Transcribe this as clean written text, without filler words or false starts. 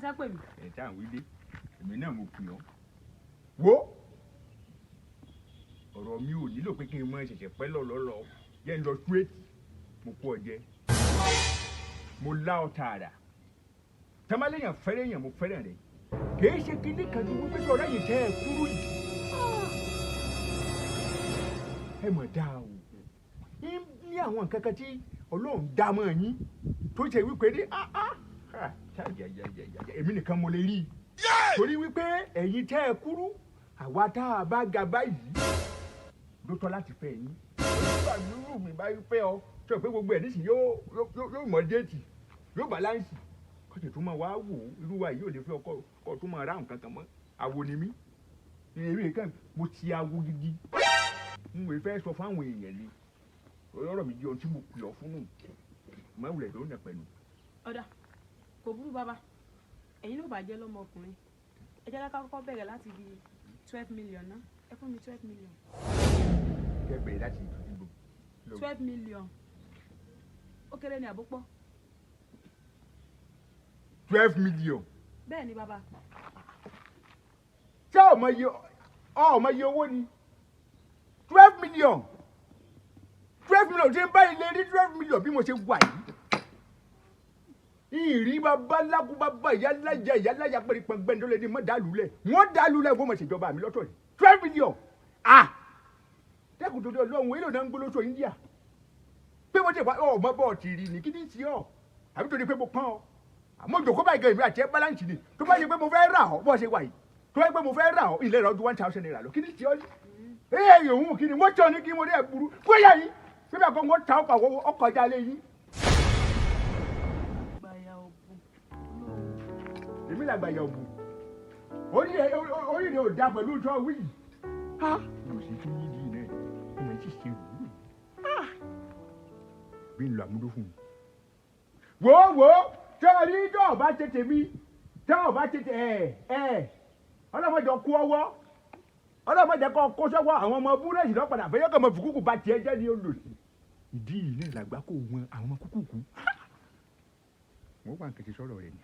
ṣe pè mí. ẹ̀ tá à ń wí dé èmi náà mo pè ọ́ wo ọ̀rọ̀ mi ò nílò pé kí n mọ ṣẹ̀ṣẹ̀ pẹ́ lọ́lọ́lọ́ yẹn lọ straight mo kú ọ jẹ mo lá ọ tààrà tẹ́málẹ́yìn fẹ́rẹ̀ yẹn mo fẹ́rẹ̀ rẹ̀ kìí ṣe kíní kan tó wípé sọ̀rọ̀ yìí tẹ́ ẹ kúrú yìí ẹ mọ̀ dáa o ní àwọn nǹkan kan tí Ọlọ́run dá mọ́ yín tó ṣe wípé ní èmi nìkan mo lè rí i torí wípé ẹ̀yin tẹ́ ẹ kúrú àwa tá a bá ga báyìí ló tọ́ láti fẹ́ yín olùkọ́ àdúrú mi bá fẹ́ ọ sọ pé gbogbo ẹ̀ nísìnyí yóò mọ déètì yóò báláǹsì kọ́sì tó máa wá wò ó irú wa yìí ò lè fẹ́ ọkọ kọ́ tó máa ráhùn kankan mọ́ àwo ni mí èmi kan mo ti awo gidi n wò fẹ́ sọ fáwọn èèyàn ni ọ̀rọ̀ mi di ohun tí mo pè ọ́ fún nù mọ́wulẹ̀ tó ń nà pẹ̀lú. ọ̀dà kò burú bàbá ẹ̀yin ló bàjẹ́ lọ́mọkùnrin ẹ jẹ́ ká kọ́kọ́ bẹ̀rẹ̀ láti di 12 million ná ẹ fún mi 12 million. kẹ́ bẹ̀rẹ̀ láti ìdìbò. 12 million ó kéré ní àbúpọ̀. 12 million. bẹ́ẹ̀ ni bàbá. ṣé ọmọ iye owó ni 12 million 12 million ṣe ń bá ilé rí 12 million bí mo ṣe wà yìí ìrí bàbá lákú bàbá ìyáláyà pẹ̀lú gbẹ̀ndó lè ní mọ́ dàlúlẹ̀ wọ́n dàlúlẹ̀ fún ọmọ ìṣèjọba mi lọ́tọ̀ yìí 12 million dẹ́kun tó dé ọlọ́run èlò náà ń gbólóṣọ India pé wọ́n ti wá ọmọ bọ́ọ̀ ti rí ni kí ni ti ọ́ àbí tó di pé mo pọ́n ọ àmọ́ ìjòkó báyìí gan ìwé àti ẹ balance ni tó bá yẹ pé mo fẹ́ rà ọ́ bọ́ọ̀ ṣe wà yìí tó bá yẹ pé mo fẹ́ rà ọ́ ilé rẹ̀ ọdún 1000 naira lọ kí ni ti ọ́ ní òun kí ni wọ́n tọ́ ní kí wọ́n dẹ́ burú kóyà yìí bí bẹ́ẹ̀ kọ́ wọ́n ta ọkọ̀ ọjà lé yìí. èmi làgbà yà òbù orí rẹ̀ ò da pẹ̀lú ìtọ́ wí yìí. mo sì tún yí di rẹ̀ ọmọ ẹ̀ sì ṣe wù bí n lọ àmúdó fún mi. wo tẹ́lẹ̀ ní tọ́ ọba tètè mi tẹ́ ọba tètè ọlọ́mọdé kú ọwọ́ ọlọ́mọdé kọ́ kó sọ́wọ́ àwọn ọmọ búrẹ́sì lọ́padà fẹ́yọ́ kọ́ ọmọ fùkúkù bá tiẹ̀ jẹ́ ní olùsí. ìdí yìí náà làgbà kó wọn àwọn ọmọ kúkúkú. wọ́n wà ń kẹ́sì sọ̀rọ̀ rẹ̀ ni.